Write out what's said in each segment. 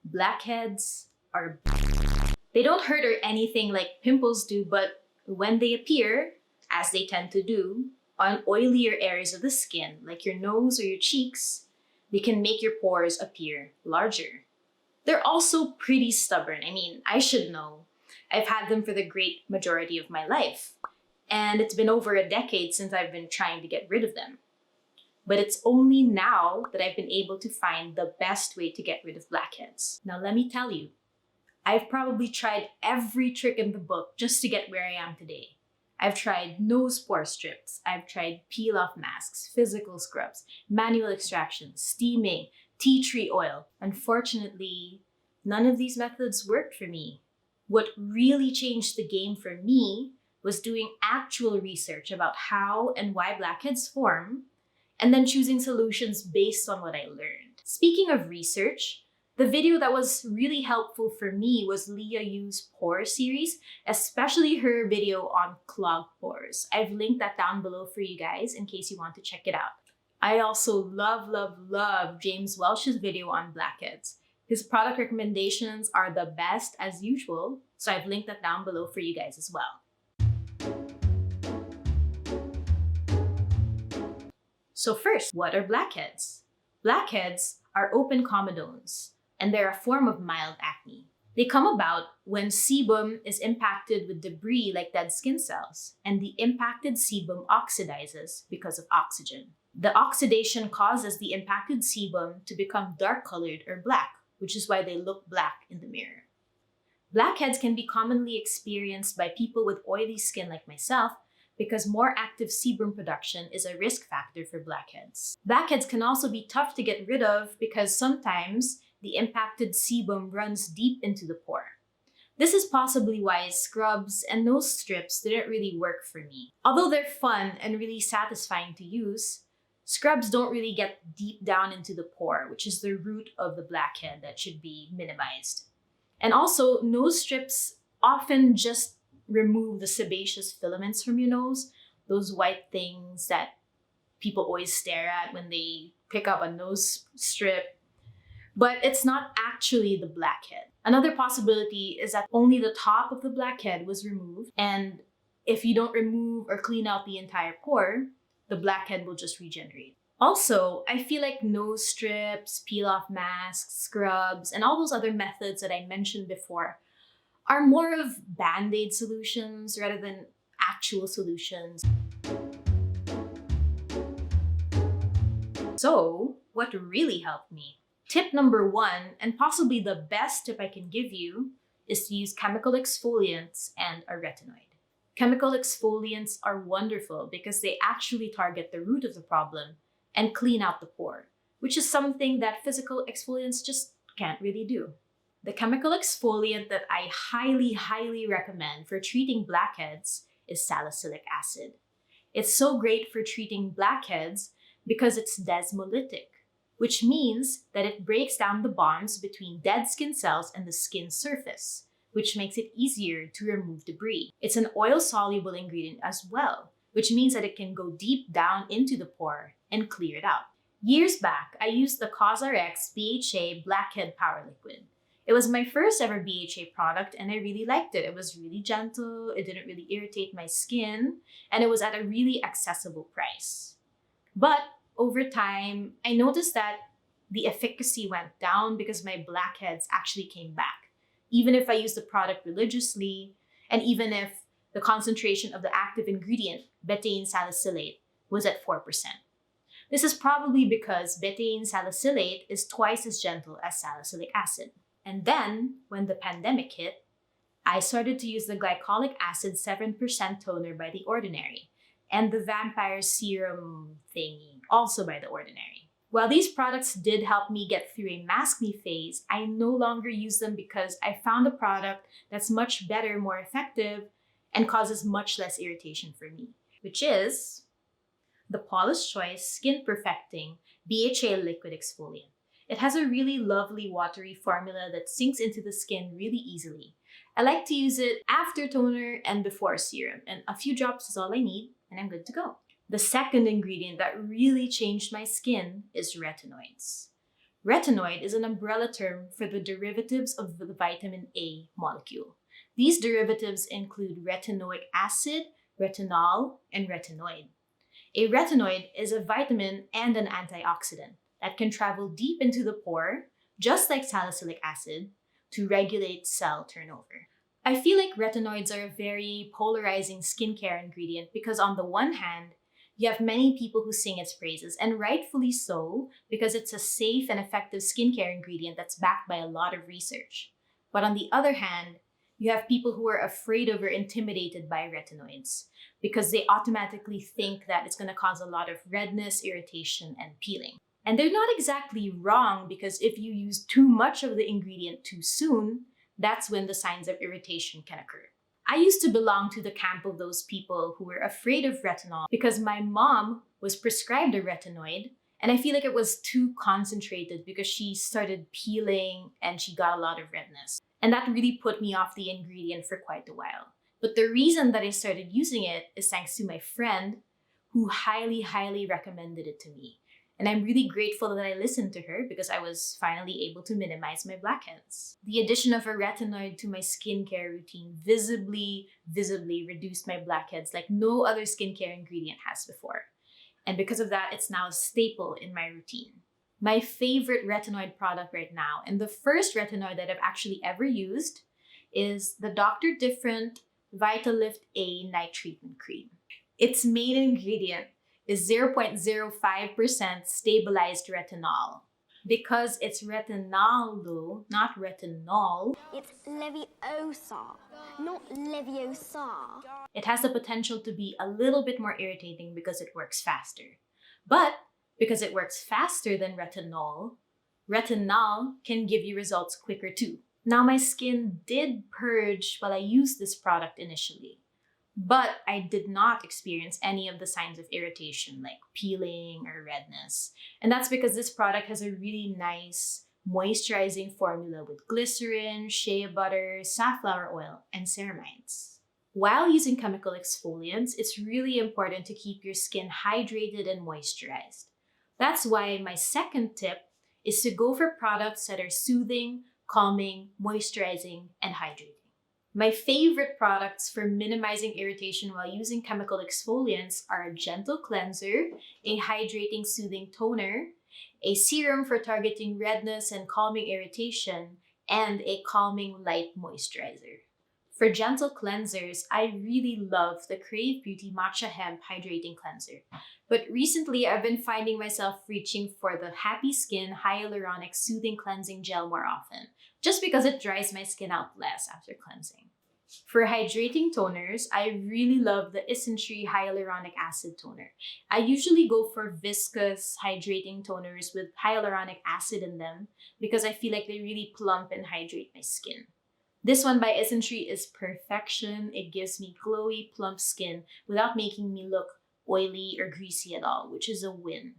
Blackheads are they don't hurt or anything like pimples do, but when they appear, as they tend to do, on oilier areas of the skin, like your nose or your cheeks, they can make your pores appear larger. They're also pretty stubborn. I mean, I should know. I've had them for the great majority of my life, and it's been over a decade since I've been trying to get rid of them. But it's only now that I've been able to find the best way to get rid of blackheads. Now, let me tell you, I've probably tried every trick in the book just to get where I am today. I've tried nose pore strips, I've tried peel-off masks, physical scrubs, manual extraction, steaming, tea tree oil. Unfortunately, none of these methods worked for me. What really changed the game for me was doing actual research about how and why blackheads form, and then choosing solutions based on what I learned. Speaking of research, the video that was really helpful for me was Leah Yu's pore series, especially her video on clogged pores. I've linked that down below for you guys in case you want to check it out. I also love James Welch's video on blackheads. His product recommendations are the best as usual, so I've linked that down below for you guys as well. So first, what are blackheads? Blackheads are open comedones, and they're a form of mild acne. They come about when sebum is impacted with debris like dead skin cells, and the impacted sebum oxidizes because of oxygen. The oxidation causes the impacted sebum to become dark-colored or black, which is why they look black in the mirror. Blackheads can be commonly experienced by people with oily skin like myself because more active sebum production is a risk factor for blackheads. Blackheads can also be tough to get rid of because sometimes the impacted sebum runs deep into the pore. This is possibly why scrubs and nose strips didn't really work for me. Although they're fun and really satisfying to use, scrubs don't really get deep down into the pore, which is the root of the blackhead that should be minimized. And also, nose strips often just remove the sebaceous filaments from your nose, those white things that people always stare at when they pick up a nose strip. But it's not actually the blackhead. Another possibility is that only the top of the blackhead was removed, and if you don't remove or clean out the entire pore, the blackhead will just regenerate. Also, I feel like nose strips, peel-off masks, scrubs, and all those other methods that I mentioned before are more of band-aid solutions rather than actual solutions. So, what really helped me? Tip number one, and possibly the best tip I can give you, is to use chemical exfoliants and a retinoid. Chemical exfoliants are wonderful because they actually target the root of the problem and clean out the pore, which is something that physical exfoliants just can't really do. The chemical exfoliant that I highly recommend for treating blackheads is salicylic acid. It's so great for treating blackheads because it's desmolytic, which means that it breaks down the bonds between dead skin cells and the skin surface, which makes it easier to remove debris. It's an oil-soluble ingredient as well, which means that it can go deep down into the pore and clear it out. Years back, I used the COSRX BHA Blackhead Power Liquid. It was my first ever BHA product and I really liked it. It was really gentle, it didn't really irritate my skin, and it was at a really accessible price. But over time, I noticed that the efficacy went down because my blackheads actually came back, even if I used the product religiously, and even if the concentration of the active ingredient, betaine salicylate, was at 4%. This is probably because betaine salicylate is twice as gentle as salicylic acid. And then, when the pandemic hit, I started to use the glycolic acid 7% toner by The Ordinary, and the vampire serum thingy, also by The Ordinary. While these products did help me get through a mask-me phase, I no longer use them because I found a product that's much better, more effective, and causes much less irritation for me, which is the Paula's Choice Skin Perfecting BHA Liquid Exfoliant. It has a really lovely watery formula that sinks into the skin really easily. I like to use it after toner and before serum, and a few drops is all I need, and I'm good to go. The second ingredient that really changed my skin is retinoids. Retinoid is an umbrella term for the derivatives of the vitamin A molecule. These derivatives include retinoic acid, retinol, and retinoid. A retinoid is a vitamin and an antioxidant that can travel deep into the pore, just like salicylic acid, to regulate cell turnover. I feel like retinoids are a very polarizing skincare ingredient because on the one hand, you have many people who sing its praises, and rightfully so, because it's a safe and effective skincare ingredient that's backed by a lot of research. But on the other hand, you have people who are afraid of or intimidated by retinoids because they automatically think that it's going to cause a lot of redness, irritation, and peeling. And they're not exactly wrong because if you use too much of the ingredient too soon, that's when the signs of irritation can occur. I used to belong to the camp of those people who were afraid of retinol because my mom was prescribed a retinoid, and I feel like it was too concentrated because she started peeling and she got a lot of redness. And that really put me off the ingredient for quite a while. But the reason that I started using it is thanks to my friend who highly recommended it to me. And I'm really grateful that I listened to her because I was finally able to minimize my blackheads. The addition of a retinoid to my skincare routine visibly reduced my blackheads like no other skincare ingredient has before. And because of that, it's now a staple in my routine. My favorite retinoid product right now, and the first retinoid that I've actually ever used, is the Dr. Different Vitalift A Night Treatment Cream. Its main ingredient is 0.05% stabilized retinol. Because it's retinol though, not retinol, it's Leviosa, not Leviosa. It has the potential to be a little bit more irritating because it works faster. But because it works faster than retinol, retinol can give you results quicker too. Now my skin did purge while I used this product initially, but I did not experience any of the signs of irritation like peeling or redness. And that's because this product has a really nice moisturizing formula with glycerin, shea butter, safflower oil, and ceramides. While using chemical exfoliants, it's really important to keep your skin hydrated and moisturized. That's why my second tip is to go for products that are soothing, calming, moisturizing, and hydrating. My favorite products for minimizing irritation while using chemical exfoliants are a gentle cleanser, a hydrating soothing toner, a serum for targeting redness and calming irritation, and a calming light moisturizer. For gentle cleansers, I really love the Crave Beauty Matcha Hemp Hydrating Cleanser. But recently, I've been finding myself reaching for the Happy Skin Hyaluronic Soothing Cleansing Gel more often, just because it dries my skin out less after cleansing. For hydrating toners, I really love the Isntree Hyaluronic Acid Toner. I usually go for viscous hydrating toners with hyaluronic acid in them because I feel like they really plump and hydrate my skin. This one by Isntree is perfection. It gives me glowy, plump skin without making me look oily or greasy at all, which is a win.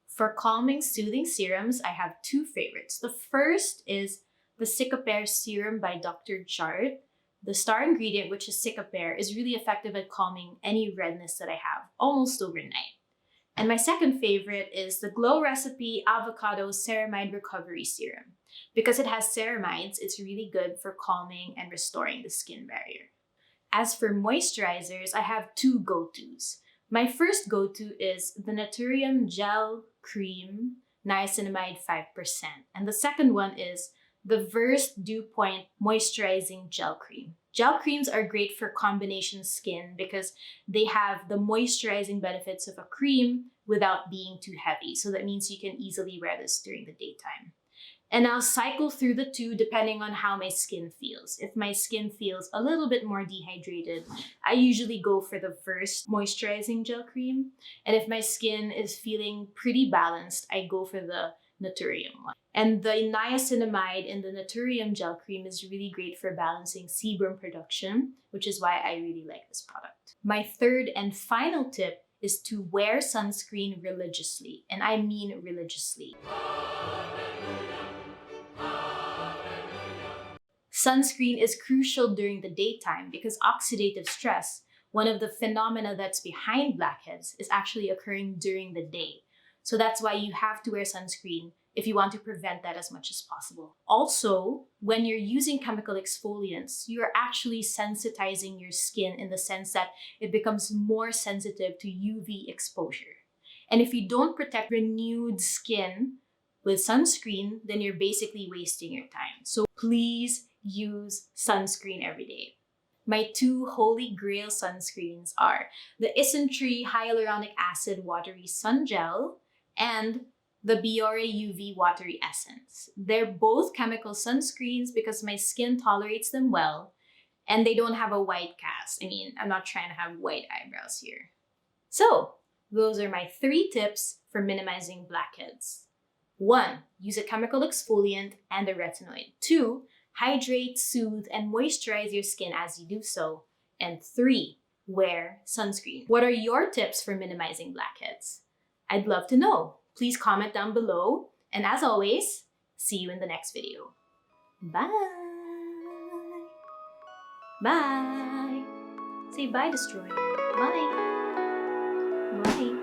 For calming, soothing serums, I have two favorites. The first is the Cicapair Serum by Dr. Jart. The star ingredient, which is Cicapair, is really effective at calming any redness that I have almost overnight. And my second favorite is the Glow Recipe Avocado Ceramide Recovery Serum. Because it has ceramides, it's really good for calming and restoring the skin barrier. As for moisturizers, I have two go-tos. My first go-to is the Naturium Gel Cream Niacinamide 5%. And the second one is the Versed Dew Point Moisturizing Gel Cream. Gel creams are great for combination skin because they have the moisturizing benefits of a cream without being too heavy. So that means you can easily wear this during the daytime. And I'll cycle through the two depending on how my skin feels. If my skin feels a little bit more dehydrated, I usually go for the Versed Moisturizing Gel Cream. And if my skin is feeling pretty balanced, I go for the Naturium one. And the niacinamide in the Naturium Gel Cream is really great for balancing sebum production, which is why I really like this product. My third and final tip is to wear sunscreen religiously. And I mean religiously. Sunscreen is crucial during the daytime because oxidative stress, one of the phenomena that's behind blackheads, is actually occurring during the day. So that's why you have to wear sunscreen if you want to prevent that as much as possible. Also, when you're using chemical exfoliants, you're actually sensitizing your skin in the sense that it becomes more sensitive to UV exposure. And if you don't protect renewed skin with sunscreen, then you're basically wasting your time. So please use sunscreen every day. My two holy grail sunscreens are the Isntree Hyaluronic Acid Watery Sun Gel and the Biore UV Watery Essence. They're both chemical sunscreens because my skin tolerates them well and they don't have a white cast. I mean, I'm not trying to have white eyebrows here. So, those are my 3 tips for minimizing blackheads. 1. Use a chemical exfoliant and a retinoid. 2. Hydrate, soothe, and moisturize your skin as you do so. And 3. Wear sunscreen. What are your tips for minimizing blackheads? I'd love to know. Please comment down below. And as always, see you in the next video. Bye! Bye! Say bye, Destroyer. Bye! Bye!